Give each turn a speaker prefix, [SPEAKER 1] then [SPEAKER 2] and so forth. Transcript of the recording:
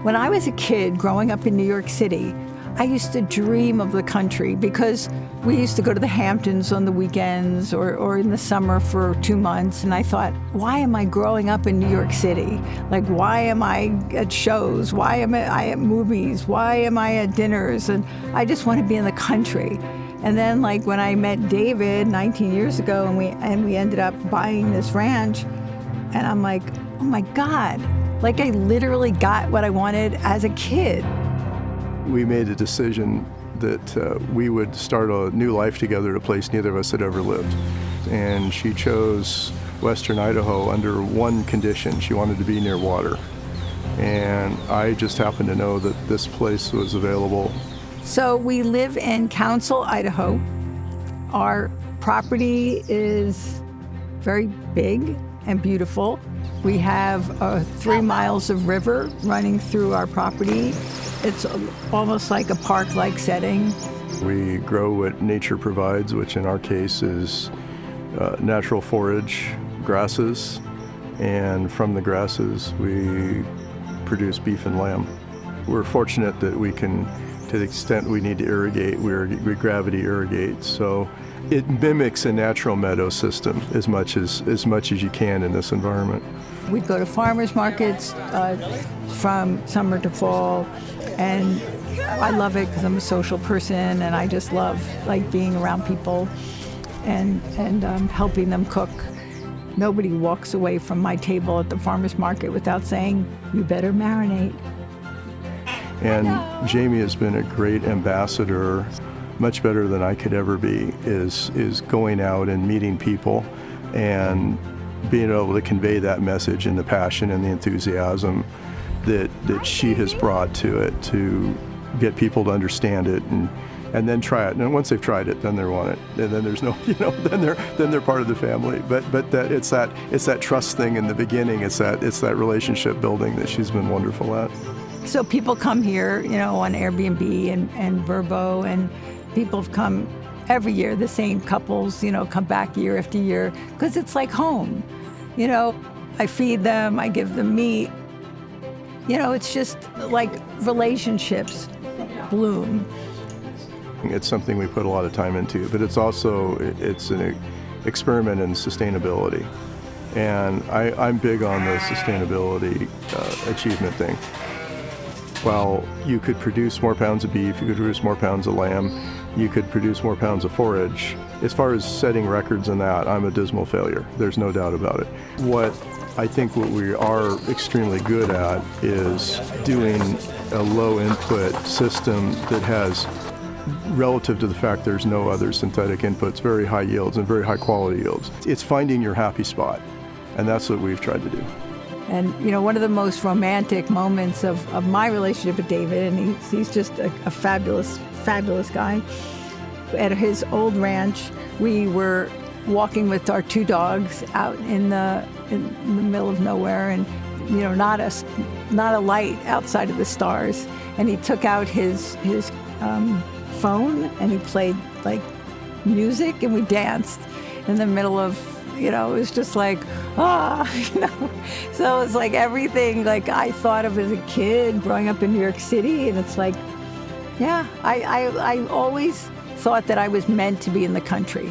[SPEAKER 1] When I was a kid growing up in New York City, I used to dream of the country because we used to go to the Hamptons on the weekends or in the summer for 2 months. And I thought, why am I growing up in New York City? Like, why am I at shows? Why am I at movies? Why am I at dinners? And I just want to be in the country. And then, like, when I met David 19 years ago and we ended up buying this ranch, and I'm like, oh my God, like I literally got what I wanted as a kid.
[SPEAKER 2] We made a decision that we would start a new life together at a place neither of us had ever lived. And she chose western Idaho under one condition. She wanted to be near water. And I just happened to know that this place was available.
[SPEAKER 1] So we live in Council, Idaho. Our property is very big and beautiful. We have 3 miles of river running through our property. It's almost like a park-like setting.
[SPEAKER 2] We grow what nature provides, which in our case is natural forage, grasses, and from the grasses we produce beef and lamb. We're fortunate that we can, to the extent we need to irrigate, we gravity irrigate. So it mimics a natural meadow system as much as you can in this environment.
[SPEAKER 1] We'd go to farmers markets from summer to fall, and I love it because I'm a social person and I just love like being around people and helping them cook. Nobody walks away from my table at the farmers market without saying, you better marinate.
[SPEAKER 2] And Jamie has been a great ambassador, much better than I could ever be, is going out and meeting people and being able to convey that message and the passion and the enthusiasm that she has brought to it, to get people to understand it and then try it. And once they've tried it, then they want it. And then there's no, then they're part of the family. But that it's that trust thing in the beginning. It's that relationship building that she's been wonderful at.
[SPEAKER 1] So people come here, on Airbnb and Vrbo, and people have come every year. The same couples, come back year after year because it's like home. I feed them, I give them meat. It's just like relationships bloom.
[SPEAKER 2] It's something we put a lot of time into, but it's an experiment in sustainability. And I'm big on the sustainability achievement thing. While you could produce more pounds of beef, you could produce more pounds of lamb, you could produce more pounds of forage. As far as setting records in that, I'm a dismal failure. There's no doubt about it. What we are extremely good at is doing a low input system that has, relative to the fact there's no other synthetic inputs, very high yields and very high quality yields. It's finding your happy spot, and that's what we've tried to do.
[SPEAKER 1] And, one of the most romantic moments of my relationship with David, and he's just a fabulous, fabulous guy. At his old ranch, we were walking with our 2 dogs out in the middle of nowhere, and, not a light outside of the stars. And he took out his phone and he played like music, and we danced in the middle of, it was just like, So it's like everything like I thought of as a kid growing up in New York City. And it's like, yeah, I always thought that I was meant to be in the country.